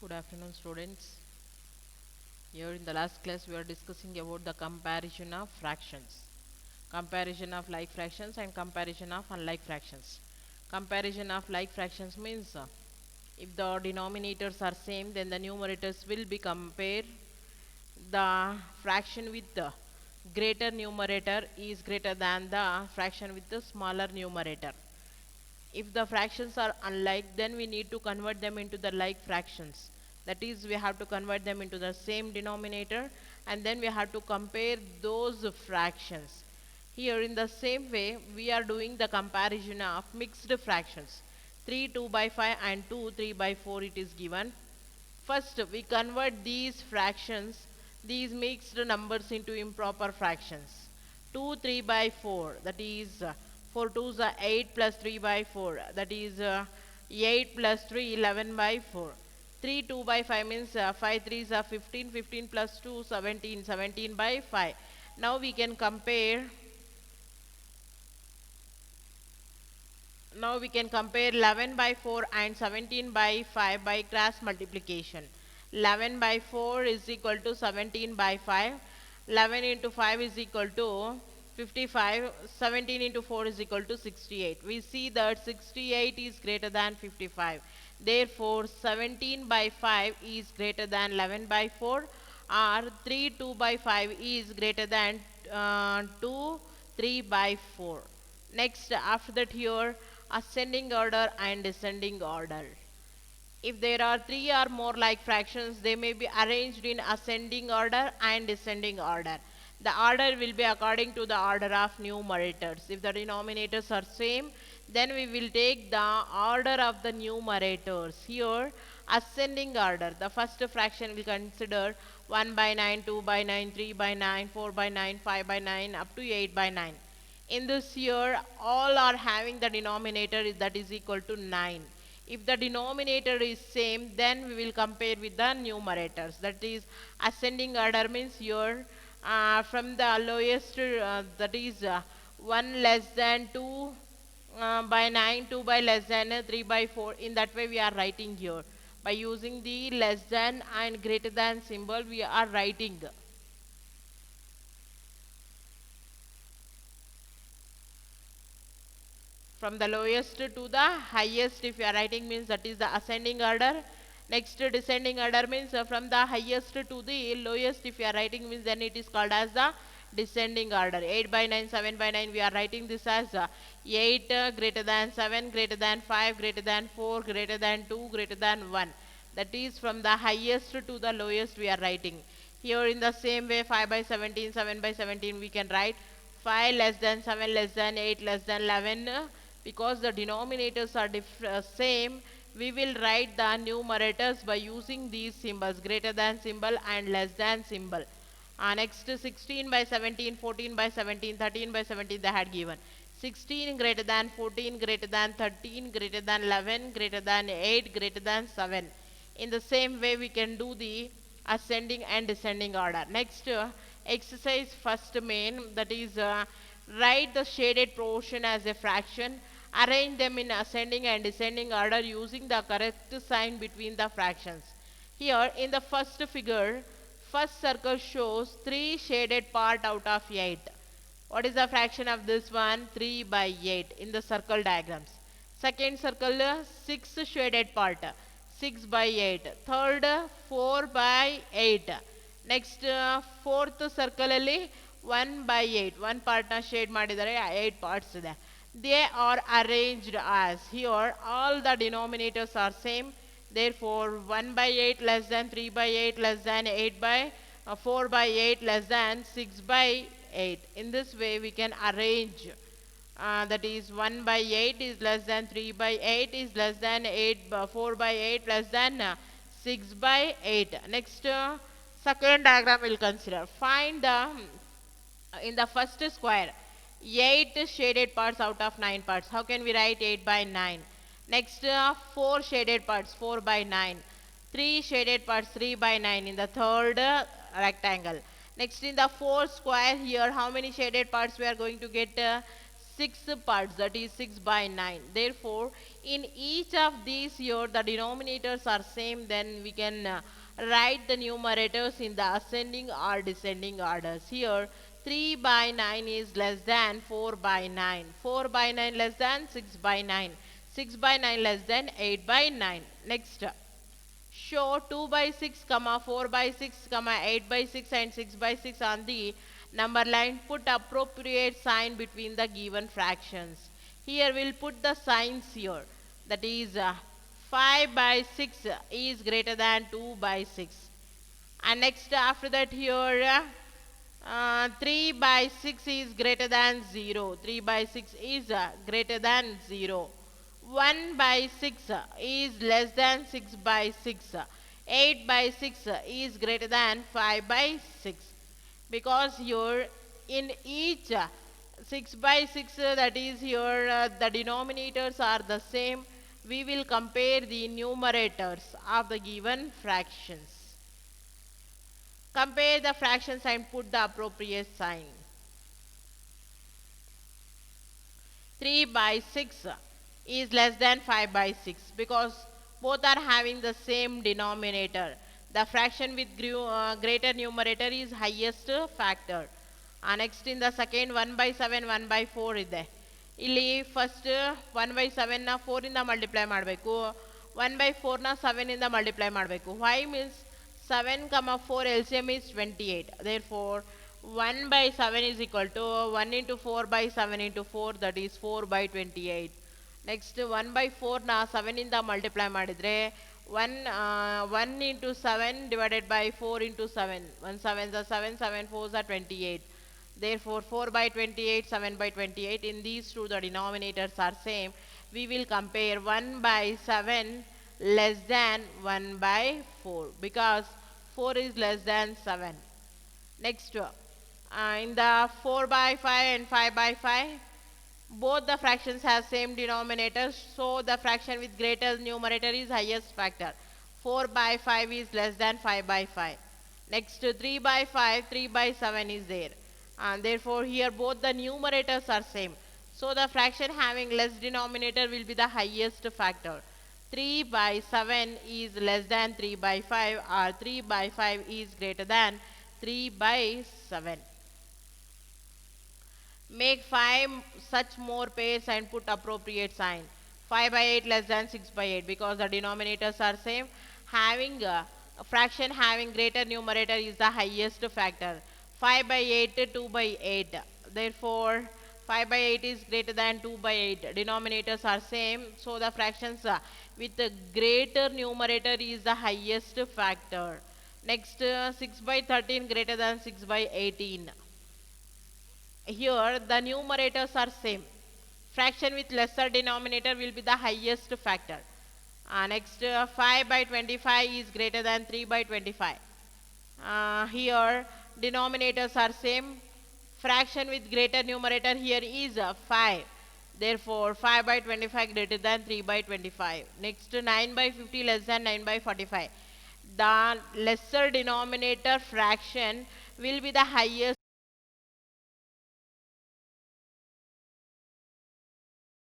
Good afternoon, students. Here in the last class we are discussing about the comparison of fractions. Comparison of like fractions and comparison of unlike fractions. Comparison of like fractions means if the denominators are same, then the numerators will be compared. The fraction with the greater numerator is greater than the fraction with the smaller numerator. If the fractions are unlike, then we need to convert them into the like fractions. That is, we have to convert them into the same denominator, and then we have to compare those fractions. Here in the same way we are doing the comparison of mixed fractions. 3 2 by 5 and 2 3 by 4 it is given. First we convert these fractions, these mixed numbers, into improper fractions. 2 3 by 4, that is 4 2s are 8 plus 3 by 4, that is 8 plus 3 11 by 4. 3 2 by 5 means 5 3s are 15, 15 plus 2 17, 17 by 5. Now we can compare. Now we can compare 11 by 4 and 17 by 5 by cross multiplication. 11 by 4 is equal to 17 by 5. 11 into 5 is equal to 55. 17 into 4 is equal to 68. We see that 68 is greater than 55. Therefore, 17 by 5 is greater than 11 by 4, or 3 2 by 5 is greater than 2 3 by 4. Next, after that, here ascending order and descending order. If there are three or more like fractions, they may be arranged in ascending order and descending order. The order will be according to the order of numerators. If the denominators are same, then we will take the order of the numerators. Here, ascending order, the first fraction will consider 1 by 9, 2 by 9, 3 by 9, 4 by 9, 5 by 9, up to 8 by 9. In this here, all are having the denominator that is equal to 9. If the denominator is same, then we will compare with the numerators. That is, ascending order means here from the lowest, that is 1 less than 2 by 9, 2 by less than 3 by 4. In that way we are writing here. By using the less than and greater than symbol, we are writing. From the lowest to the highest, if you are writing, means that is the ascending order. Next, descending order means from the highest to the lowest, if you are writing, means then it is called as the descending order. 8 by 9, 7 by 9, we are writing this as 8 greater than 7, greater than 5, greater than 4, greater than 2, greater than 1. That is from the highest to the lowest we are writing. Here in the same way, 5 by 17, 7 by 17, we can write 5 less than 7 less than 8 less than 11. Because the denominators are same, we will write the numerators by using these symbols, greater than symbol and less than symbol. Next, 16 by 17, 14 by 17, 13 by 17 they had given. 16 greater than 14, greater than 13, greater than 11, greater than 8, greater than 7. In the same way we can do the ascending and descending order. Next, exercise first main, that is write the shaded portion as a fraction. Arrange them in ascending and descending order using the correct sign between the fractions. Here in the first figure, first circle shows 3 shaded part out of 8. What is the fraction of this one? 3 by 8 in the circle diagrams. Second circle, 6 shaded part, 6 by 8. Third, 4 by 8. Next, fourth circle ಅಲ್ಲಿ 1 by 8. One part na shade ಮಾಡಿದರೆ 8 parts ಇದೆ. They are arranged as, here all the denominators are same. Therefore, 1 by 8 less than 3 by 8 less than 8 by 4 by 8 less than 6 by 8. In this way we can arrange. That is 1 by 8 is less than 3 by 8 is less than 4 by 8 less than 6 by 8. Next, second diagram we will consider. Find the in the first square 8 shaded parts out of 9 parts. How can we write 8 by 9? Next, 4 shaded parts, 4 by 9. 3 shaded parts, 3 by 9 in the third rectangle. Next, in the fourth square here, how many shaded parts we are going to get? 6 parts, that is 6 by 9. Therefore, in each of these here, the denominators are same, then we can write the numerators in the ascending or descending orders. Here, 3 by 9 is less than 4 by 9. 4 by 9 less than 6 by 9. 6 by 9 less than 8 by 9. Next, show 2 by 6, comma 4 by 6, comma 8 by 6 and 6 by 6 on the number line. Put appropriate sign between the given fractions. Here we'll put the signs here. That is 5 by 6 is greater than 2 by 6. And next after that here 3 by 6 is greater than 0. 3 by 6 is greater than 0. 1 by 6 is less than 6 by 6. 8 by 6 is greater than 5 by 6. Because here in each 6 by 6 that is here the denominators are the same, we will compare the numerators of the given fractions. Compare the fractions and put the appropriate sign. 3 by 6 is less than 5 by 6 because both are having the same denominator. The fraction with greater numerator is highest factor. Next in the second 1 by 7, 1 by 4 ಇದೆ. ಇಲ್ಲಿ first 1 by 7 ನ 4 ಇಂದ multiply ಮಾಡಬೇಕು. 1 by 4 ನ 7 ಇಂದ multiply ಮಾಡಬೇಕು. Why means 7, 4 LCM is 28. Therefore, 1 by 7 is equal to 1 into 4 by 7 into 4, that is 4 by 28. Next 1 by 4 na 7 ಇಂದ multiply ಮಾಡಿದ್ರೆ 1 into 7 divided by 4 into 7. 1 7s are 7, 7 4s are 28. Therefore, 4 by 28, 7 by 28. In these two, the denominators are same. We will compare 1 by 7 less than 1 by 4 because 4 is less than 7. Next, in the 4 by 5 and 5 by 5, both the fractions have same denominator, so the fraction with greater numerator is highest factor. 4 by 5 is less than 5 by 5. Next 3 by 5, 3 by 7 is there. And therefore here both the numerators are same. So the fraction having less denominator will be the highest factor. 3 by 7 is less than 3 by 5 or 3 by 5 is greater than 3 by 7. Make 5 such more pairs and put appropriate sign. 5 by 8 less than 6 by 8 because the denominators are same. Having a fraction having greater numerator is the highest factor. 5 by 8, 2 by 8. Therefore, 5 by 8 is greater than 2 by 8. Denominators are same. So the fractions with the greater numerator is the highest factor. Next 6 by 13 greater than 6 by 18. Here the numerators are same. Fraction with lesser denominator will be the highest factor. Next 5 by 25 is greater than 3 by 25. Here denominators are same. Fraction with greater numerator here is 5. Therefore 5 by 25 greater than 3 by 25. Next 9 by 50 less than 9 by 45. The lesser denominator fraction will be the highest